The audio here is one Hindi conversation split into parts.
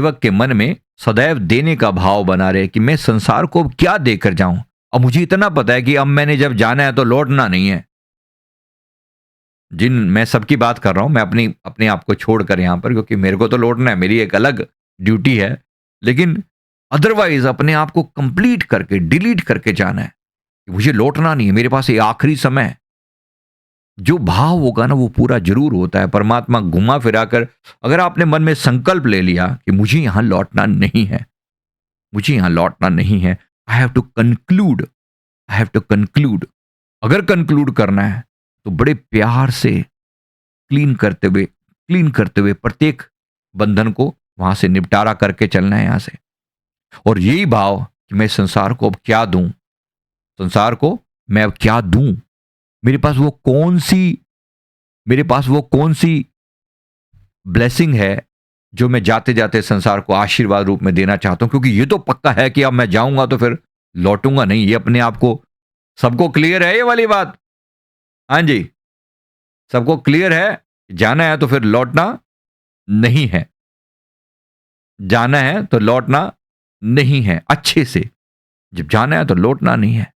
सेवक के मन में सदैव देने का भाव बना रहे कि मैं संसार को अब क्या देकर जाऊं। अब मुझे इतना पता है कि अब मैंने जब जाना है तो लौटना नहीं है। जिन मैं सबकी बात कर रहा हूं, मैं अपनी अपने आप को छोड़कर यहां पर, क्योंकि मेरे को तो लौटना है, मेरी एक अलग ड्यूटी है। लेकिन अदरवाइज अपने आप को कंप्लीट करके डिलीट करके जाना है कि मुझे लौटना नहीं है, मेरे पास ये आखिरी समय है। जो भाव होगा ना वो पूरा जरूर होता है। परमात्मा घुमा फिरा कर, अगर आपने मन में संकल्प ले लिया कि मुझे यहां लौटना नहीं है, मुझे यहां लौटना नहीं है, I have to conclude, I have to conclude. अगर कंक्लूड करना है तो बड़े प्यार से क्लीन करते हुए प्रत्येक बंधन को वहां से निपटारा करके चलना है यहां से। और यही भाव कि मैं संसार को अब क्या दूं, संसार को मैं अब क्या दूं, मेरे पास वो कौन सी मेरे पास वो कौन सी ब्लेसिंग है जो मैं जाते जाते संसार को आशीर्वाद रूप में देना चाहता हूं। क्योंकि ये तो पक्का है कि अब मैं जाऊंगा तो फिर लौटूंगा नहीं। ये अपने आप को सबको क्लियर है ये वाली बात? हाँ जी, सबको क्लियर है? जाना है तो फिर लौटना नहीं है, जाना है तो लौटना नहीं है। अच्छे से जब जाना है तो लौटना नहीं है।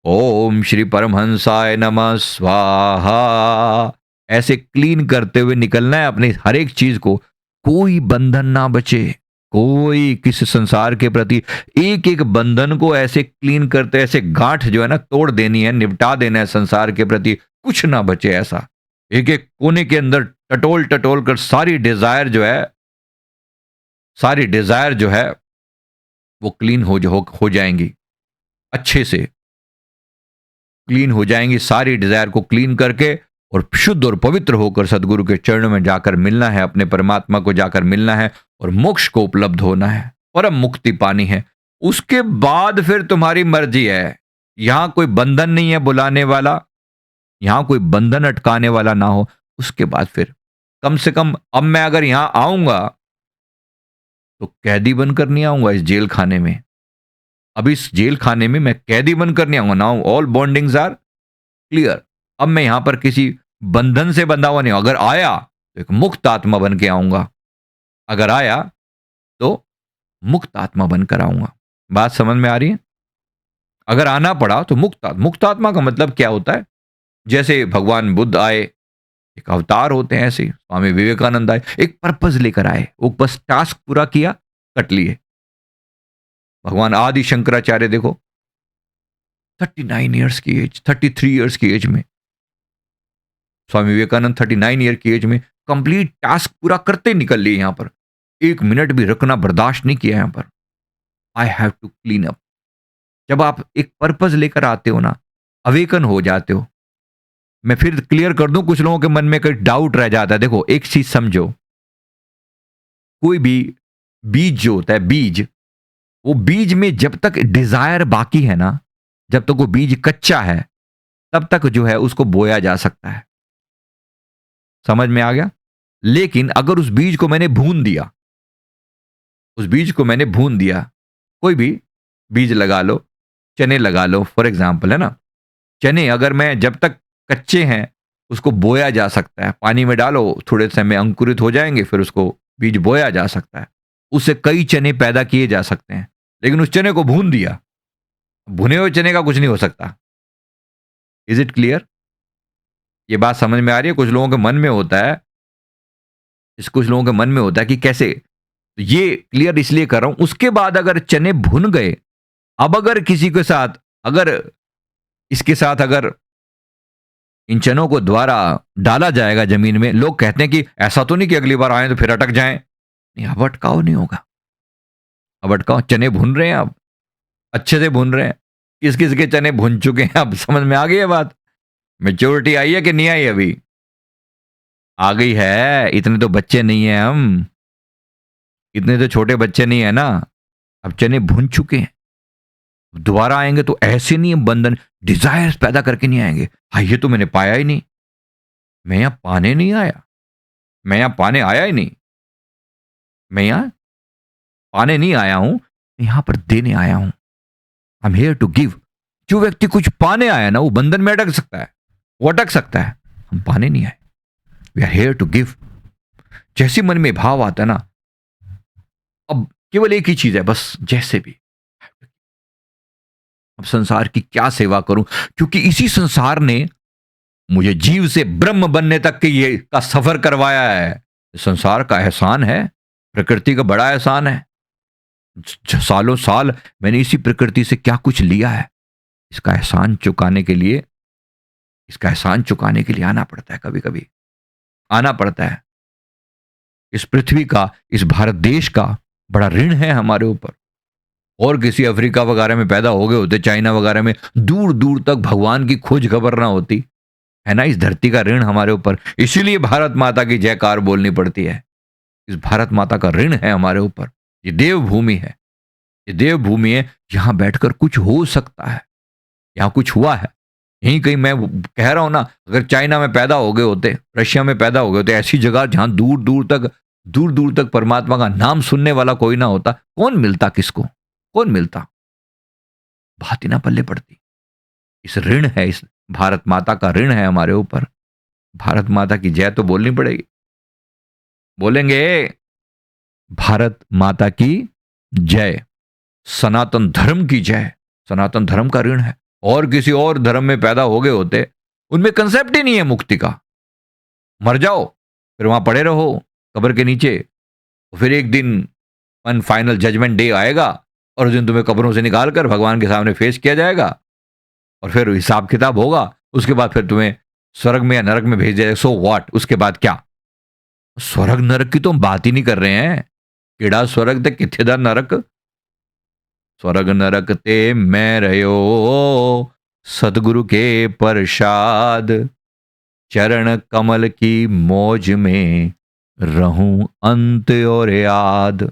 ओम श्री परमहंसाय नमः स्वाहा। ऐसे क्लीन करते हुए निकलना है अपनी हर एक चीज को, कोई बंधन ना बचे, कोई किसी संसार के प्रति एक एक बंधन को ऐसे क्लीन करते, ऐसे गांठ जो है ना तोड़ देनी है, निपटा देना है संसार के प्रति, कुछ ना बचे ऐसा। एक एक कोने के अंदर टटोल टटोल कर सारी डिजायर जो है वो क्लीन हो जाएंगी। अच्छे से क्लीन हो जाएंगी, सारी डिजायर को क्लीन करके और शुद्ध और पवित्र होकर सदगुरु के चरणों में जाकर मिलना है, अपने परमात्मा को जाकर मिलना है और मोक्ष को उपलब्ध होना है, परम मुक्ति पानी है। उसके बाद फिर तुम्हारी मर्जी है। यहां कोई बंधन नहीं है बुलाने वाला, यहां कोई बंधन अटकाने वाला ना हो। उसके बाद फिर कम से कम अब मैं अगर यहां आऊंगा तो कैदी बनकर नहीं आऊंगा इस जेल खाने में। अब इस जेल खाने में मैं कैदी बनकर नहीं आऊंगा। Now all bondings are clear. अब मैं यहां पर किसी बंधन से बंधा हुआ नहीं हूं। अगर आया तो एक मुक्त आत्मा बन के आऊंगा, अगर आया तो मुक्त आत्मा बनकर आऊंगा। बात समझ में आ रही है? अगर आना पड़ा तो मुक्त आत्मा का मतलब क्या होता है? जैसे भगवान बुद्ध आए, एक अवतार होते हैं, ऐसे स्वामी विवेकानंद आए, एक पर्पस लेकर आए, वो बस टास्क पूरा किया, कट लिए। भगवान आदि शंकराचार्य देखो 39 ईयर्स की एज, 33 ईयर्स की एज में, स्वामी विवेकानंद 39 ईयर की एज में कंप्लीट टास्क पूरा करते निकल लिए। यहां पर एक मिनट भी रुकना बर्दाश्त नहीं किया। यहां पर I have to clean up. जब आप एक पर्पस लेकर आते हो ना, अवेकन हो जाते हो। मैं फिर क्लियर कर दूं, कुछ लोगों के मन में कोई डाउट रह जाता है। देखो एक चीज समझो, कोई भी बीज जो होता है, बीज, वो बीज में जब तक डिजायर बाकी है ना, जब तक वो बीज कच्चा है, तब तक जो है उसको बोया जा सकता है। समझ में आ गया? लेकिन अगर उस बीज को मैंने भून दिया, उस बीज को मैंने भून दिया, कोई भी बीज लगा लो, चने लगा लो फॉर एग्जाम्पल, है ना। चने अगर मैं जब तक कच्चे हैं उसको बोया जा सकता है, पानी में डालो थोड़े समय अंकुरित हो जाएंगे, फिर उसको बीज बोया जा सकता है, उससे कई चने पैदा किए जा सकते हैं। लेकिन उस चने को भून दिया, भुने हुए चने का कुछ नहीं हो सकता। Is it clear? ये बात समझ में आ रही है? कुछ लोगों के मन में होता है, इस कुछ लोगों के मन में होता है कि कैसे, तो ये क्लियर इसलिए कर रहा हूं। उसके बाद अगर चने भुन गए, अब अगर किसी के साथ, अगर इसके साथ अगर इन चनों को द्वारा डाला जाएगा जमीन में, लोग कहते हैं कि ऐसा तो नहीं कि अगली बार आए तो फिर अटक जाएं। नहीं, अब अटकाव नहीं होगा। अब अटकाव, चने भुन रहे हैं, अब अच्छे से भुन रहे हैं। किस किस के चने भुन चुके हैं? अब समझ में आ गई है बात? मेच्योरिटी आई है कि नहीं आई? अभी आ गई है। इतने तो बच्चे नहीं है हम, इतने तो छोटे बच्चे नहीं है ना। अब चने भुन चुके हैं, दोबारा आएंगे तो ऐसे नहीं बंधन डिजायर्स पैदा करके नहीं आएंगे। हाँ, ये तो मैंने पाया ही नहीं, मैं यहां पाने नहीं आया, मैं यहां पाने आया ही नहीं, मैं यहां पाने नहीं आया हूं, मैं यहां पर देने आया हूं। I am here to give. जो व्यक्ति कुछ पाने आया ना वो बंधन में अटक सकता है, वो अटक सकता है। हम पाने नहीं आए, we are here to give. जैसे मन में भाव आता है ना, केवल एक ही चीज है बस, जैसे भी। अब संसार की क्या सेवा करूं, क्योंकि इसी संसार ने मुझे जीव से ब्रह्म बनने तक के ये का सफर करवाया है। संसार का एहसान है, प्रकृति का बड़ा एहसान है। सालों साल मैंने इसी प्रकृति से क्या कुछ लिया है, इसका एहसान चुकाने के लिए, इसका एहसान चुकाने के लिए आना पड़ता है, कभी कभी आना पड़ता है। इस पृथ्वी का, इस भारत देश का बड़ा ऋण है हमारे ऊपर। और किसी अफ्रीका वगैरह में पैदा हो गए होते, चाइना वगैरह में, दूर दूर तक भगवान की खोज खबर ना होती, है ना। इस धरती का ऋण हमारे ऊपर, इसीलिए भारत माता की जयकार बोलनी पड़ती है। इस भारत माता का ऋण है हमारे ऊपर। ये देवभूमि है, ये देवभूमि है, यहां बैठकर कुछ हो सकता है, यहां कुछ हुआ है। यहीं कहीं मैं कह रहा हूं ना, अगर चाइना में पैदा हो गए होते, रशिया में पैदा हो गए होते, ऐसी जगह जहां दूर दूर तक परमात्मा का नाम सुनने वाला कोई ना होता, कौन मिलता किसको, कौन मिलता, बात ही ना पल्ले पड़ती। इस ऋण है, इस भारत माता का ऋण है हमारे ऊपर। भारत माता की जय तो बोलनी पड़ेगी, बोलेंगे भारत माता की जय, सनातन धर्म की जय। सनातन धर्म का ऋण है। और किसी और धर्म में पैदा हो गए होते, उनमें कंसेप्ट ही नहीं है मुक्ति का। मर जाओ, फिर वहां पड़े रहो कब्र के नीचे, फिर एक दिन फाइनल जजमेंट डे आएगा और उस दिन तुम्हें कब्रों से निकाल कर भगवान के सामने फेस किया जाएगा और फिर हिसाब किताब होगा। उसके बाद फिर तुम्हें स्वर्ग में या नरक में भेज दिया जाएगा। सो व्हाट, उसके बाद क्या? स्वर्ग नरक की तो हम बात ही नहीं कर रहे हैं। किड़ा स्वर्ग ते किथे दा नरक, स्वर्ग नरक ते मैं रहो, सतगुरु के प्रसाद, चरण कमल की मौज में रहूं अंत और याद।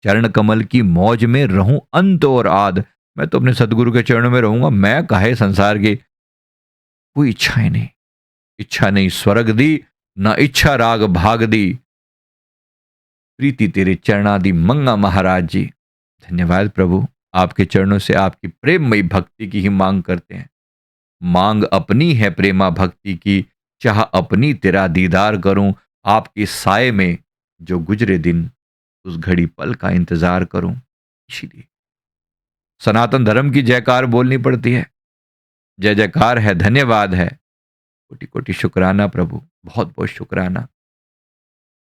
चरण कमल की मौज में रहूं अंत और आद। मैं तो अपने सदगुरु के चरणों में रहूंगा। मैं काहे संसार की कोई इच्छाएं नहीं, इच्छा नहीं स्वर्ग दी, ना इच्छा राग भाग दी, प्रीति तेरे चरणादि मंगा महाराज जी। धन्यवाद प्रभु, आपके चरणों से आपकी प्रेममयी भक्ति की ही मांग करते हैं। मांग अपनी है प्रेमा भक्ति की, चाह अपनी तेरा दीदार करूं। आपके साए में जो गुजरे दिन, उस घड़ी पल का इंतजार करूं। इसीलिए सनातन धर्म की जयकार बोलनी पड़ती है। जय जयकार है, धन्यवाद है, कोटि कोटि शुक्राना प्रभु, बहुत बहुत शुक्राना।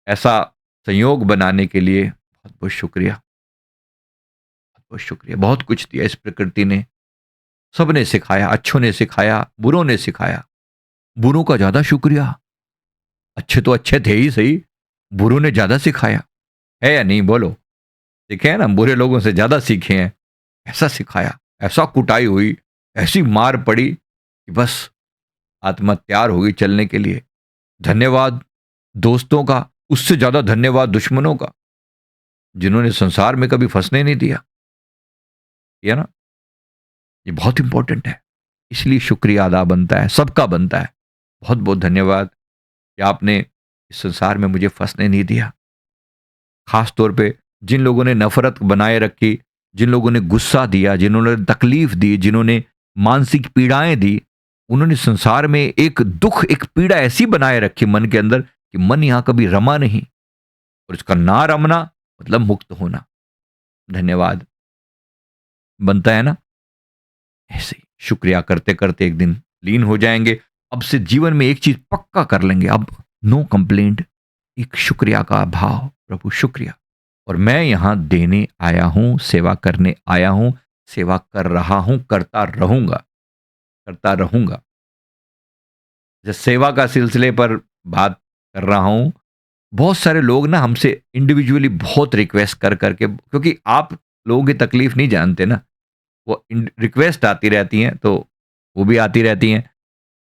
ऐसा संयोग बनाने के लिए बहुत बहुत शुक्रिया, बहुत बहुत शुक्रिया। बहुत कुछ दिया इस प्रकृति ने, सबने सिखाया, अच्छों ने सिखाया, बुरों ने सिखाया। बुरों का ज्यादा शुक्रिया, अच्छे तो अच्छे थे ही सही, बुरों ने ज्यादा सिखाया है या नहीं बोलो? सीखे हैं ना, बुरे लोगों से ज्यादा सीखे हैं। ऐसा सिखाया, ऐसा कुटाई हुई, ऐसी मार पड़ी कि बस आत्मा तैयार होगी चलने के लिए। धन्यवाद दोस्तों का, उससे ज्यादा धन्यवाद दुश्मनों का, जिन्होंने संसार में कभी फंसने नहीं दिया। ये ना, ये बहुत इंपॉर्टेंट है। इसलिए शुक्रिया अदा बनता है, सबका बनता है। बहुत बहुत धन्यवाद कि आपने इस संसार में मुझे फंसने नहीं दिया। खास तौर पे जिन लोगों ने नफरत बनाए रखी, जिन लोगों ने गुस्सा दिया, जिन्होंने तकलीफ दी, जिन्होंने मानसिक पीड़ाएं दी, उन्होंने संसार में एक दुख, एक पीड़ा ऐसी बनाए रखी मन के अंदर कि मन यहां कभी रमा नहीं। और इसका ना रमना मतलब मुक्त होना। धन्यवाद बनता है ना। ऐसे ही शुक्रिया करते करते एक दिन लीन हो जाएंगे। अब से जीवन में एक चीज पक्का कर लेंगे, अब नो कंप्लेंट, एक शुक्रिया का भाव। प्रभु शुक्रिया, और मैं यहां देने आया हूं, सेवा करने आया हूं, सेवा कर रहा हूं, करता रहूंगा, करता रहूंगा। जब सेवा का सिलसिले पर बात कर रहा हूं, बहुत सारे लोग ना हमसे इंडिविजुअली बहुत रिक्वेस्ट कर करके, क्योंकि आप लोगों की तकलीफ नहीं जानते ना, वो रिक्वेस्ट आती रहती हैं, तो वो भी आती रहती हैं।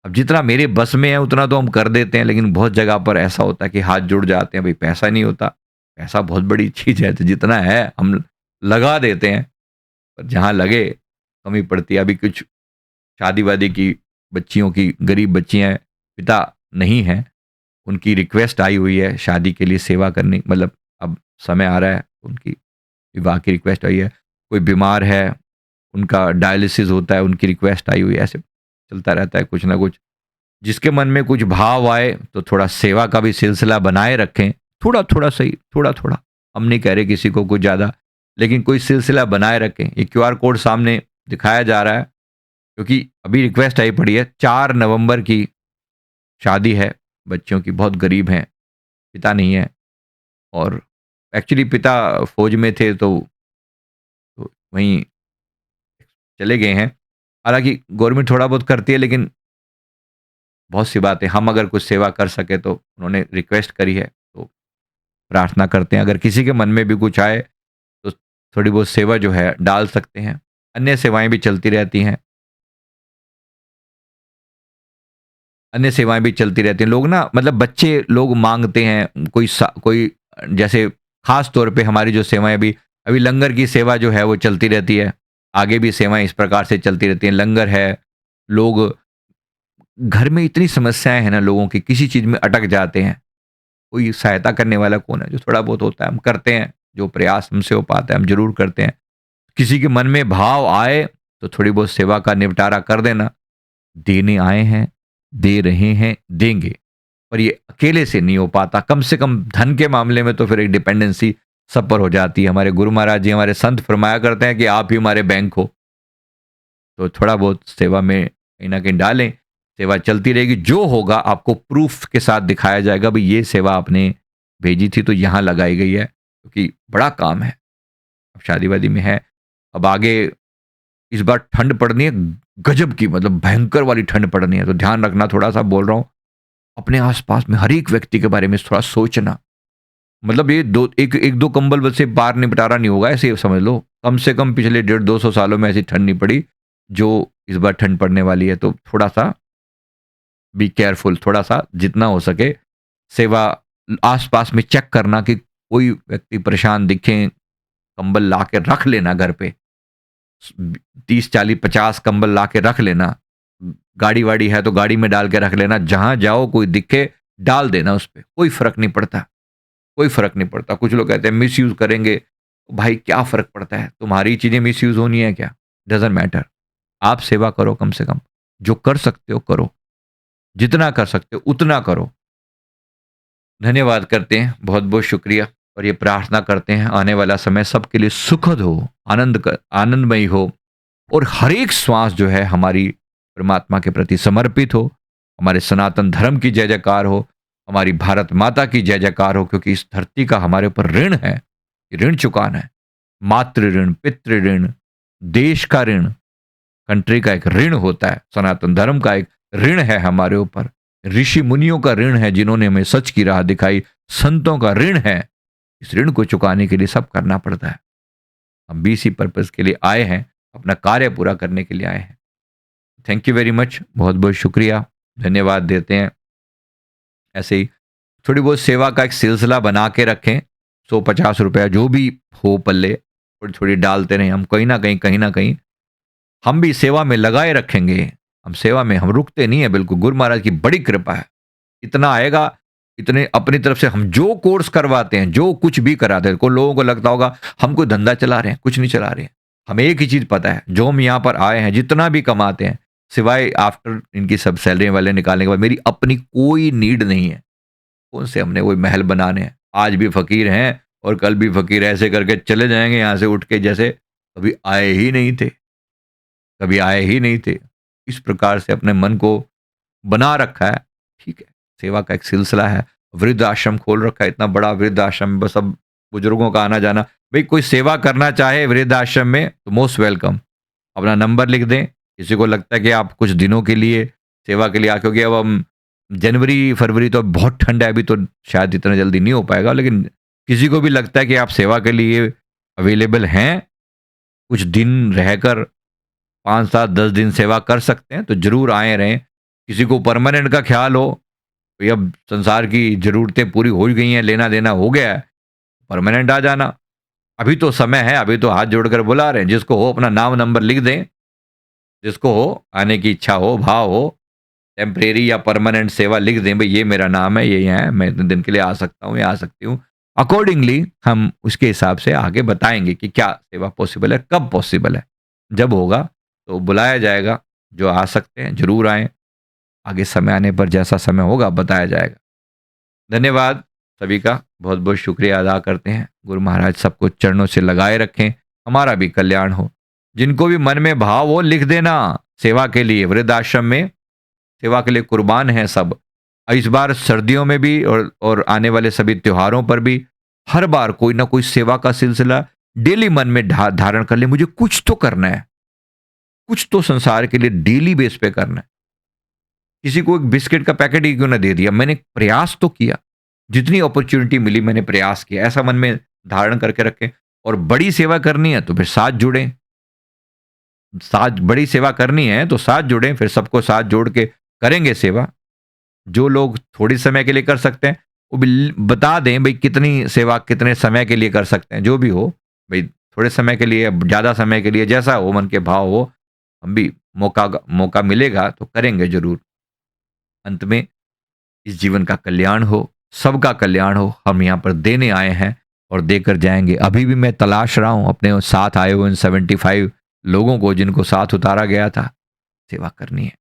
अब जितना मेरे बस में है उतना तो हम कर देते हैं, लेकिन बहुत जगह पर ऐसा होता है कि हाथ जुड़ जाते हैं, भाई पैसा नहीं होता। पैसा बहुत बड़ी चीज है, तो जितना है हम लगा देते हैं, पर जहां लगे कमी पड़ती है। अभी कुछ शादी वादी की बच्चियों की, गरीब बच्चियां हैं, पिता नहीं है, उनकी रिक्वेस्ट आई हुई है शादी के लिए सेवा करने, मतलब अब समय आ रहा है, उनकी विवाह की रिक्वेस्ट आई है। कोई बीमार है, उनका डायलिसिस होता है, उनकी रिक्वेस्ट आई हुई है। ऐसे चलता रहता है कुछ ना कुछ। जिसके मन में कुछ भाव आए तो थोड़ा सेवा का भी सिलसिला बनाए रखें, थोड़ा थोड़ा सही, थोड़ा थोड़ा। हम नहीं कह रहे किसी को कुछ ज़्यादा, लेकिन कोई सिलसिला बनाए रखें। ये क्यूआर कोड सामने दिखाया जा रहा है क्योंकि अभी रिक्वेस्ट आई पड़ी है, 4 नवंबर की शादी है बच्चों की, बहुत गरीब हैं, पिता नहीं है और एक्चुअली पिता फौज में थे तो वहीं चले गए हैं। हालाँकि गवर्नमेंट थोड़ा बहुत करती है, लेकिन बहुत सी बातें हम अगर कुछ सेवा कर सके तो उन्होंने रिक्वेस्ट करी है, तो प्रार्थना करते हैं अगर किसी के मन में भी कुछ आए तो थोड़ी बहुत सेवा जो है डाल सकते हैं। अन्य सेवाएँ भी चलती रहती हैं। अन्य सेवाएँ भी चलती रहती हैं। लोग ना मतलब बच्चे लोग माँगते हैं, कोई जैसे ख़ास तौर पे हमारी जो सेवाएँ अभी अभी लंगर की सेवा जो है वो चलती रहती है। आगे भी सेवाएँ इस प्रकार से चलती रहती हैं। लंगर है, लोग घर में इतनी समस्याएँ हैं ना लोगों की, किसी चीज़ में अटक जाते हैं। कोई सहायता करने वाला कौन है? जो थोड़ा बहुत होता है हम करते हैं, जो प्रयास हमसे हो पाता है हम ज़रूर करते हैं। किसी के मन में भाव आए तो थोड़ी बहुत सेवा का निपटारा कर देना। देने आए हैं, दे रहे हैं, देंगे। पर ये अकेले से नहीं हो पाता। कम से कम धन के मामले में तो फिर एक डिपेंडेंसी सब पर हो जाती है। हमारे गुरु महाराज जी, हमारे संत फरमाया करते हैं कि आप ही हमारे बैंक हो। तो थोड़ा बहुत सेवा में कहीं न कहीं डालें, सेवा चलती रहेगी। जो होगा आपको प्रूफ़ के साथ दिखाया जाएगा, भई ये सेवा आपने भेजी थी तो यहाँ लगाई गई है, क्योंकि बड़ा काम है। अब शादी-वादी में है, अब आगे इस बार ठंड पड़नी है गजब की, मतलब भयंकर वाली ठंड पड़नी है, तो ध्यान रखना थोड़ा-सा बोल रहा हूँ। अपने आस-पास में हर एक व्यक्ति के बारे में थोड़ा सोचना। मतलब ये 2 एक 1-2 कंबल बस से पार निपटारा नहीं होगा, ऐसे समझ लो। कम से कम पिछले 150-200 सालों में ऐसी ठंड नहीं पड़ी, जो इस बार ठंड पड़ने वाली है। तो थोड़ा-सा बी केयरफुल, थोड़ा-सा जितना हो सके सेवा आस-पास में चेक करना कि कोई व्यक्ति परेशान दिखे, कंबल ला के रख लेना घर पे। 30, 40, 50 कंबल ला के रख लेना। गाड़ी-वाड़ी है तो गाड़ी में डाल के रख लेना। जहाँ जाओ कोई दिखे, डाल देना उस पे, कोई फ़र्क नहीं पड़ता। कोई फ़र्क नहीं पड़ता। कुछ लोग कहते हैं मिसयूज़ करेंगे। भाई क्या फ़र्क पड़ता है? तुम्हारी चीज़ें मिसयूज़ होनी है क्या? Doesn't matter. आप सेवा करो कम से कम। जो कर सकते हो करो। जितना कर सकते हो उतना करो। धन्यवाद करते हैं, बहुत-बहुत शुक्रिया और ये प्रार्थना करते हैं आने वाला समय सबके लिए सुखद हो, आनंदमयी हो और हर एक श्वास जो है हमारी परमात्मा के प्रति समर्पित हो, हमारे सनातन धर्म की जय-जयकार हो, हमारी भारत माता की जय-जयकार हो, क्योंकि इस धरती का हमारे ऊपर ऋण है, ये ऋण चुकाना है। मातृ ऋण, पितृ ऋण, देश का ऋण, कंट्री का एक ऋण होता है, सनातन धर्म का एक ऋण है हमारे ऊपर, ऋषि मुनियों का ऋण है जिन्होंने हमें सच की राह दिखाई, संतों का ऋण है। इस ऋण को चुकाने के लिए सब करना पड़ता है। हम भी इसी पर्पज़ के लिए आए हैं, अपना कार्य पूरा करने के लिए आए हैं। थैंक यू वेरी मच, बहुत-बहुत शुक्रिया, धन्यवाद देते हैं। ऐसे ही थोड़ी बहुत सेवा का एक सिलसिला बना के रखें, 100-50 रुपया जो भी हो पल्ले, थोड़ी-थोड़ी डालते रहें। हम कहीं न कहीं हम भी सेवा में लगाए रखेंगे। हम सेवा में हम रुकते नहीं हैं बिल्कुल, गुरु महाराज की बड़ी कृपा है। इतना आएगा, इतने अपनी तरफ से हम जो कोर्स करवाते हैं, जो कुछ भी कराते हैं, को लोगों को लगता होगा हम कोई धंधा चला रहे हैं, कुछ नहीं चला रहे हैं। हमें एक ही चीज़ पता है, जो हम यहाँ पर आए हैं, जितना भी कमाते हैं, सिवाय आफ्टर इनकी सब सैलरी वाले निकालने के बाद मेरी अपनी कोई नीड नहीं है। कौन से हमने कोई महल बनाने हैं? आज भी फ़कीर हैं और कल भी फ़कीर, ऐसे करके चले जाएँगे यहाँ से उठ के जैसे कभी आए ही नहीं थे, कभी आए ही नहीं थे। इस प्रकार से अपने मन को बना रखा है, ठीक है। सेवा का एक सिलसिला है, वृद्ध आश्रम खोल रखा है, इतना बड़ा वृद्ध आश्रम, बस अब बुजुर्गों का आना जाना। भाई कोई सेवा करना चाहे वृद्ध आश्रम में तो मोस्ट वेलकम। अपना नंबर लिख दें, किसी को लगता है कि आप कुछ दिनों के लिए सेवा के लिए क्योंकि अब हम जनवरी फरवरी तो बहुत ठंड है, अभी तो शायद इतना जल्दी नहीं हो पाएगा, लेकिन किसी को भी लगता है कि आप सेवा के लिए अवेलेबल हैं, कुछ दिन रहकर 5, 7, 10 दिन सेवा कर सकते हैं तो ज़रूर आए रहें। किसी को परमानेंट का ख्याल हो, भई अब संसार की ज़रूरतें पूरी हो ही गई हैं, लेना-देना हो गया है, परमानेंट आ जाना। अभी तो समय है, अभी तो हाथ जोड़कर बुला रहे हैं, जिसको हो अपना नाम नंबर लिख दें, जिसको हो आने की इच्छा हो, भाव हो, टेम्परेरी या परमानेंट सेवा लिख दें, भई ये मेरा नाम है, ये है, मैं इतने दिन के लिए आ सकता हूँ या आ सकती हूँ। अकॉर्डिंगली हम उसके हिसाब से आगे बताएँगे कि क्या सेवा पॉसिबल है, कब पॉसिबल है। जब होगा तो बुलाया जाएगा, जो आ सकते हैं ज़रूर आएँ, आगे समय आने पर जैसा समय होगा बताया जाएगा। धन्यवाद सभी का। बहुत बहुत शुक्रिया अदा करते हैं। गुरु महाराज सबको चरणों से लगाए रखें, हमारा भी कल्याण हो। जिनको भी मन में भाव हो लिख देना, सेवा के लिए वृद्धाश्रम में सेवा के लिए कुर्बान हैं सब। इस बार सर्दियों में भी और आने वाले सभी त्योहारों पर भी हर बार कोई ना कोई सेवा का सिलसिला डेली मन में धारण कर ले, मुझे कुछ तो करना है, कुछ तो संसार के लिए डेली बेस पे करना है। किसी को एक बिस्किट का पैकेट ही क्यों ना दे दिया, मैंने प्रयास तो किया, जितनी अपॉर्चुनिटी मिली मैंने प्रयास किया, ऐसा मन में धारण करके रखें। और बड़ी सेवा करनी है तो फिर साथ जुड़ें, साथ बड़ी सेवा करनी है तो साथ जुड़ें, फिर सबको साथ जोड़ के करेंगे सेवा। जो लोग थोड़ी समय के लिए कर सकते हैं वो भी बता दें भाई कितनी सेवा कितने समय के लिए कर सकते हैं, जो भी हो भाई, थोड़े समय के लिए ज़्यादा समय के लिए जैसा हो मन के भाव हो, हम भी मौका मिलेगा तो करेंगे जरूर। अंत में इस जीवन का कल्याण हो, सबका कल्याण हो, हम यहाँ पर देने आए हैं और देकर जाएंगे। अभी भी मैं तलाश रहा हूँ अपने साथ आए हुए 75 लोगों को जिनको साथ उतारा गया था। सेवा करनी है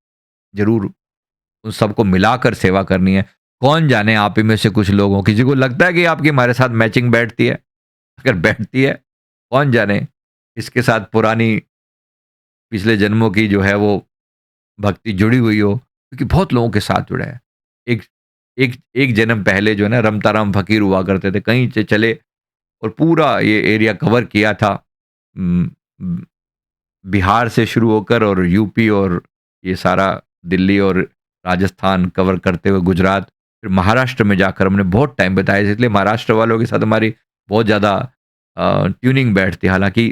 जरूर, उन सबको मिलाकर सेवा करनी है। कौन जाने आप ही में से कुछ लोगों, किसी को लगता है कि आपकी हमारे साथ मैचिंग बैठती है, अगर बैठती है कौन जाने इसके साथ पुरानी पिछले जन्मों की जो है वो भक्ति जुड़ी हुई हो, क्योंकि बहुत लोगों के साथ जुड़ा है। एक एक एक जन्म पहले जो है ना रमता राम फकीर हुआ करते थे, कहीं से चले और पूरा ये एरिया कवर किया था, उम, बिहार से शुरू होकर और यूपी और ये सारा दिल्ली और राजस्थान कवर करते हुए गुजरात, फिर महाराष्ट्र में जाकर हमने बहुत टाइम बिताया, इसलिए महाराष्ट्र वालों के साथ हमारी बहुत ज़्यादा ट्यूनिंग बैठती है। हालांकि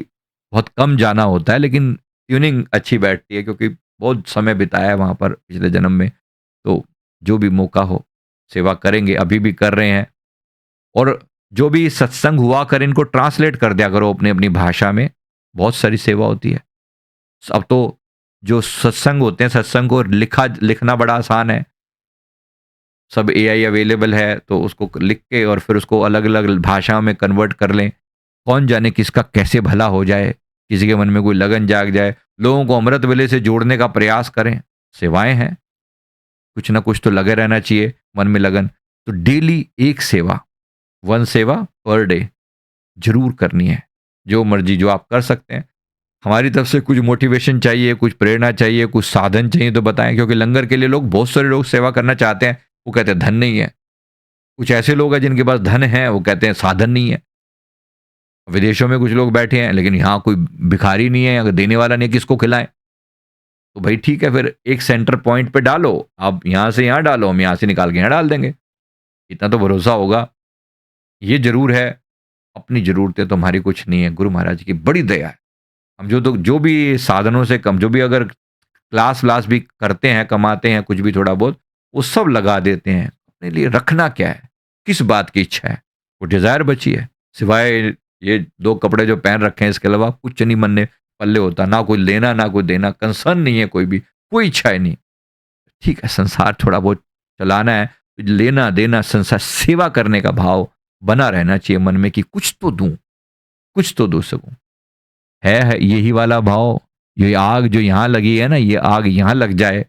बहुत कम जाना होता है लेकिन ट्यूनिंग अच्छी बैठती है, क्योंकि बहुत समय बिताया है वहाँ पर पिछले जन्म में। तो जो भी मौका हो सेवा करेंगे, अभी भी कर रहे हैं। और जो भी सत्संग हुआ कर इनको ट्रांसलेट कर दिया करो अपनी अपनी भाषा में, बहुत सारी सेवा होती है। अब तो जो सत्संग होते हैं, सत्संग को लिखना बड़ा आसान है, सब एआई अवेलेबल है, तो उसको लिख के और फिर उसको अलग अलग भाषाओं में कन्वर्ट कर लें। कौन जाने किसका कैसे भला हो जाए, किसी के मन में कोई लगन जाग जाए, लोगों को अमृत वेले से जोड़ने का प्रयास करें। सेवाएं हैं, कुछ ना कुछ तो लगे रहना चाहिए मन में लगन। तो डेली एक सेवा, 1 सेवा पर डे जरूर करनी है, जो मर्जी जो आप कर सकते हैं। हमारी तरफ से कुछ मोटिवेशन चाहिए, कुछ प्रेरणा चाहिए, कुछ साधन चाहिए तो बताएं, क्योंकि लंगर के लिए लोग बहुत सारे लोग सेवा करना चाहते हैं, वो कहते हैं धन नहीं है। कुछ ऐसे लोग हैं जिनके पास धन है, वो कहते हैं साधन नहीं है। विदेशों में कुछ लोग बैठे हैं लेकिन यहाँ कोई भिखारी नहीं है, अगर देने वाला नहीं है किसको खिलाएं। तो भाई ठीक है, फिर एक सेंटर पॉइंट पे डालो, आप यहाँ से यहाँ डालो, हम यहाँ से निकाल के यहाँ डाल देंगे, इतना तो भरोसा होगा। ये जरूर है, अपनी जरूरतें तो हमारी कुछ नहीं है, गुरु महाराज की बड़ी दया है। हम जो भी साधनों से कम, जो भी अगर क्लास व्लास भी करते हैं, कमाते हैं कुछ भी थोड़ा बहुत, वो सब लगा देते हैं अपने लिए। रखना क्या है, किस बात की इच्छा है, वो डिजायर बची है, सिवाय ये 2 कपड़े जो पहन रखे हैं इसके अलावा कुछ नहीं मन में पल्ले होता, ना कोई लेना ना कोई देना, कंसर्न नहीं है, कोई भी कोई इच्छा नहीं। ठीक है, संसार थोड़ा बहुत चलाना है, लेना देना संसार सेवा करने का भाव बना रहना चाहिए मन में कि कुछ तो दूं, कुछ तो दो सकूं। है यही वाला भाव। ये आग जो यहाँ लगी है ना, ये आग यहाँ लग जाए,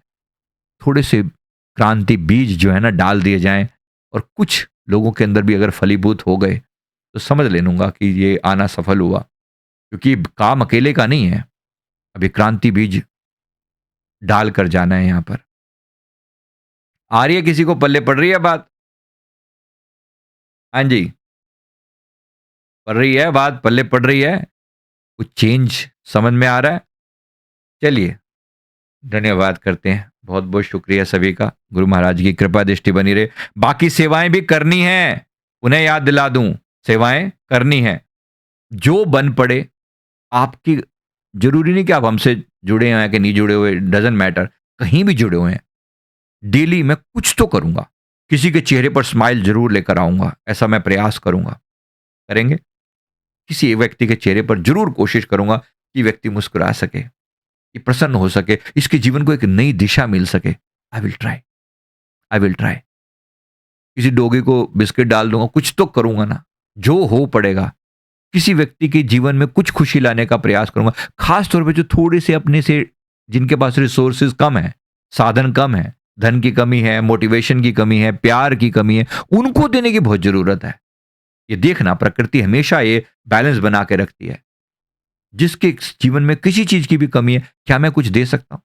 थोड़े से क्रांति बीज जो है ना डाल दिए जाएं और कुछ लोगों के अंदर भी अगर फलीभूत हो गए तो समझ ले लूंगा कि ये आना सफल हुआ, क्योंकि काम अकेले का नहीं है, अभी क्रांति बीज डाल कर जाना है यहां पर। आ रही है किसी को पल्ले पड़ रही है बात? हाँ जी, पड़ रही है बात, पल्ले पड़ रही है, कुछ चेंज समझ में आ रहा है। चलिए, धन्यवाद करते हैं, बहुत बहुत शुक्रिया सभी का। गुरु महाराज की कृपा दृष्टि बनी रहे। बाकी सेवाएं भी करनी है, उन्हें याद दिला दूं, सेवाएं करनी है, जो बन पड़े आपकी। जरूरी नहीं कि आप हमसे जुड़े हैं कि नहीं जुड़े हुए, डजेंट मैटर, कहीं भी जुड़े हुए हैं, डेली मैं कुछ तो करूंगा, किसी के चेहरे पर स्माइल जरूर लेकर आऊंगा, ऐसा मैं प्रयास करूंगा। करेंगे, किसी एक व्यक्ति के चेहरे पर जरूर कोशिश करूंगा कि व्यक्ति मुस्कुरा सके, कि प्रसन्न हो सके, इसके जीवन को एक नई दिशा मिल सके। I will try, I will try. किसी डोगी को बिस्किट डाल दूंगा, कुछ तो करूंगा ना, जो हो पड़ेगा। किसी व्यक्ति के जीवन में कुछ खुशी लाने का प्रयास करूंगा, खास तौर पे जो थोड़े से अपने से, जिनके पास रिसोर्सेज कम है, साधन कम है, धन की कमी है, मोटिवेशन की कमी है, प्यार की कमी है, उनको देने की बहुत जरूरत है। ये देखना, प्रकृति हमेशा ये बैलेंस बना के रखती है। जिसके जीवन में किसी चीज की भी कमी है, क्या मैं कुछ दे सकता हूं?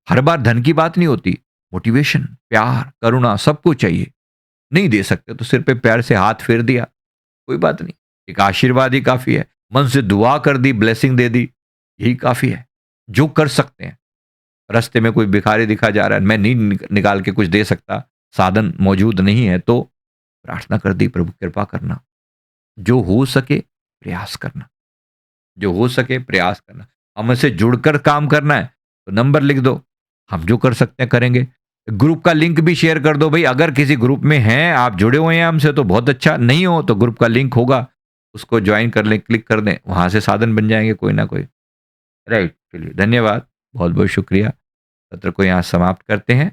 हर बार धन की बात नहीं होती। मोटिवेशन, प्यार, करुणा सब कुछ चाहिए। नहीं दे सकते तो सिर पे पैर से हाथ फेर दिया, कोई बात नहीं। एक आशीर्वाद ही काफी है। मन से दुआ कर दी, ब्लेसिंग दे दी, यही काफी है। जो कर सकते हैं। रास्ते में कोई भिखारी दिखा जा रहा है, मैं नहीं निकाल के कुछ दे सकता, साधन मौजूद नहीं है, तो प्रार्थना कर दी, प्रभु कृपा करना। जो हो सके प्रयास करना, जो हो सके प्रयास करना। हमसे जुड़कर काम करना है तो नंबर लिख दो, हम जो कर सकते हैं करेंगे। ग्रुप का लिंक भी शेयर कर दो भाई, अगर किसी ग्रुप में हैं, आप जुड़े हुए हैं हमसे तो बहुत अच्छा, नहीं हो तो ग्रुप का लिंक होगा, उसको ज्वाइन कर लें, क्लिक कर दें, वहां से साधन बन जाएंगे कोई ना कोई। राइट, चलिए धन्यवाद, बहुत बहुत शुक्रिया। सत्र को यहाँ समाप्त करते हैं।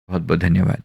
बहुत बहुत धन्यवाद।